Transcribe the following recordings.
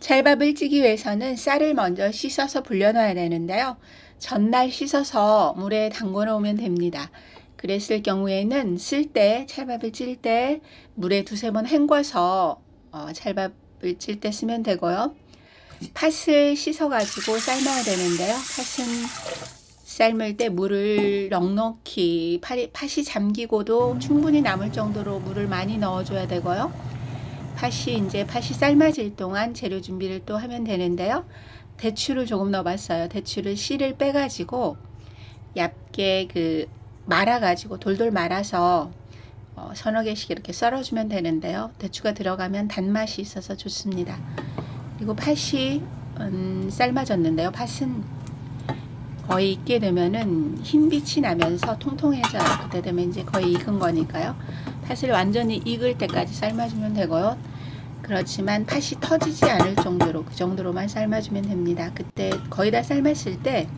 찰밥을 찌기 위해서는 쌀을 먼저 씻어서 불려놔야 되는데요. 전날 씻어서 물에 담궈 놓으면 됩니다. 그랬을 경우에는 찰밥을 찔 때 물에 두세 번 헹궈서 찰밥을 찔 때 쓰면 되고요. 팥을 씻어 가지고 삶아야 되는데요. 팥은 삶을 때 물을 넉넉히 팥이 잠기고도 충분히 남을 정도로 물을 많이 넣어줘야 되고요. 팥이 삶아질 동안 재료 준비를 또 하면 되는데요. 대추를 조금 넣어봤어요. 대추를 씨를 빼가지고 얇게 말아가지고 돌돌 말아서 서너 개씩 이렇게 썰어주면 되는데요. 대추가 들어가면 단맛이 있어서 좋습니다. 그리고 팥이 삶아졌는데요. 팥은 거의 익게 되면은 흰빛이 나면서 통통해져요. 그때 되면 이제 거의 익은 거니까요. 팥을 완전히 익을 때까지 삶아주면 되고요. 그렇지만 팥이 터지지 않을 정도로 그 정도로만 삶아주면 됩니다. 그때 거의 다 삶았을 때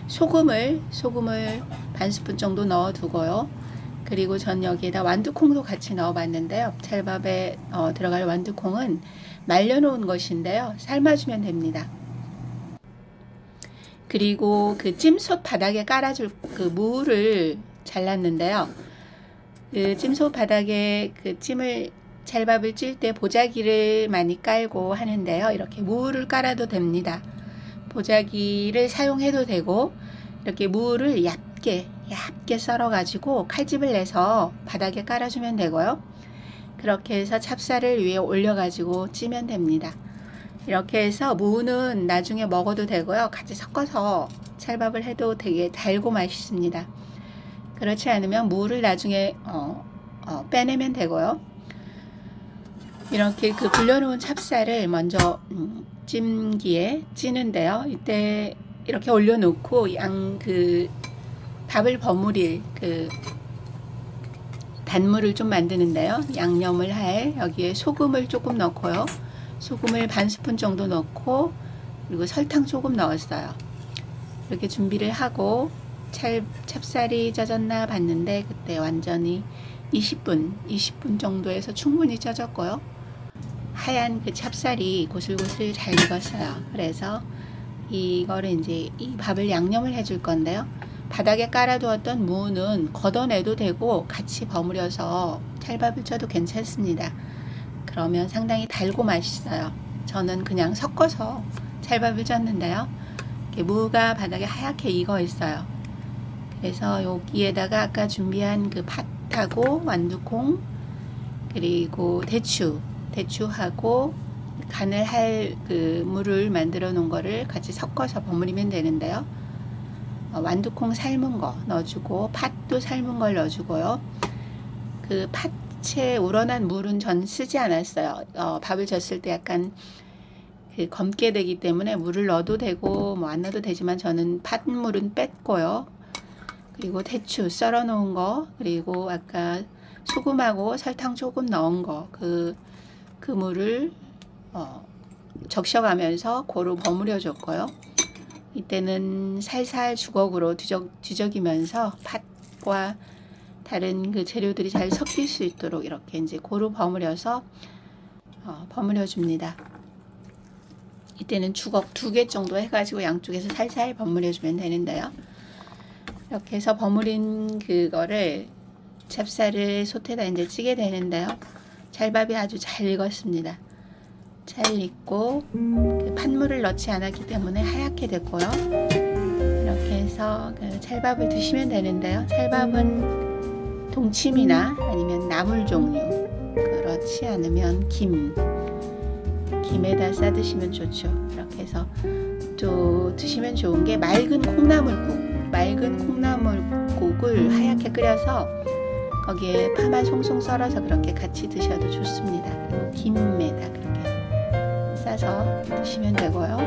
소금을 반 스푼 정도 넣어 두고요. 그리고 전 여기에다 완두콩도 같이 넣어 봤는데요. 찰밥에 들어갈 완두콩은 말려 놓은 것인데요. 삶아주면 됩니다. 그리고 그 찜솥 바닥에 깔아줄 그 무를 잘랐는데요. 그 찜솥 바닥에 찰밥을 찔 때 보자기를 많이 깔고 하는데요. 이렇게 무를 깔아도 됩니다. 보자기를 사용해도 되고 이렇게 무를 얇게 썰어 가지고 칼집을 내서 바닥에 깔아주면 되고요. 그렇게 해서 찹쌀을 위에 올려 가지고 찌면 됩니다. 이렇게 해서 무는 나중에 먹어도 되고요. 같이 섞어서 찰밥을 해도 되게 달고 맛있습니다. 그렇지 않으면 무를 나중에 빼내면 되고요. 이렇게 불려놓은 찹쌀을 먼저 찜기에 찌는데요. 이때 이렇게 올려놓고 밥을 버무릴 단물을 좀 만드는데요. 양념을 할 여기에 소금을 조금 넣고요. 소금을 반 스푼 정도 넣고 그리고 설탕 조금 넣었어요. 이렇게 준비를 하고 찹쌀이 쪄졌나 봤는데 그때 완전히 20분 정도에서 충분히 쪄졌고요. 하얀 찹쌀이 고슬고슬 잘 익었어요. 그래서 이거를 이제 이 밥을 양념을 해줄 건데요. 바닥에 깔아두었던 무는 걷어내도 되고 같이 버무려서 찰밥을 쪄도 괜찮습니다. 그러면 상당히 달고 맛있어요. 저는 그냥 섞어서 찰밥을 쪘는데요. 무가 바닥에 하얗게 익어 있어요. 그래서 여기에다가 아까 준비한 팥하고 완두콩 그리고 대추하고 간을 할 물을 만들어 놓은 거를 같이 섞어서 버무리면 되는데요. 완두콩 삶은 거 넣어주고 팥도 삶은 걸 넣어주고요. 팥에 우러난 물은 전 쓰지 않았어요. 밥을 졌을 때 약간 검게 되기 때문에 물을 넣어도 되고 안 넣어도 되지만 저는 팥물은 뺐고요. 그리고 대추 썰어 놓은 거 그리고 아까 소금하고 설탕 조금 넣은 거 그 물을 적셔가면서 고루 버무려 줬고요. 이때는 살살 주걱으로 뒤적이면서 팥과 다른 재료들이 잘 섞일 수 있도록 이렇게 이제 고루 버무려서 버무려 줍니다. 이때는 주걱 2개 정도 해가지고 양쪽에서 살살 버무려 주면 되는데요. 이렇게 해서 버무린 그거를 찹쌀을 솥에다 이제 찌게 되는데요. 찰밥이 아주 잘 익었습니다. 잘 익고 팥물을 넣지 않았기 때문에 하얗게 됐고요. 이렇게 해서 찰밥을 드시면 되는데요. 찰밥은 동치미나 아니면 나물 종류 그렇지 않으면 김에다 싸 드시면 좋죠. 이렇게 해서 또 드시면 좋은 게 맑은 콩나물국을 하얗게 끓여서 거기에 파만 송송 썰어서 그렇게 같이 드셔도 좋습니다. 그리고 김에다 그렇게 싸서 드시면 되고요.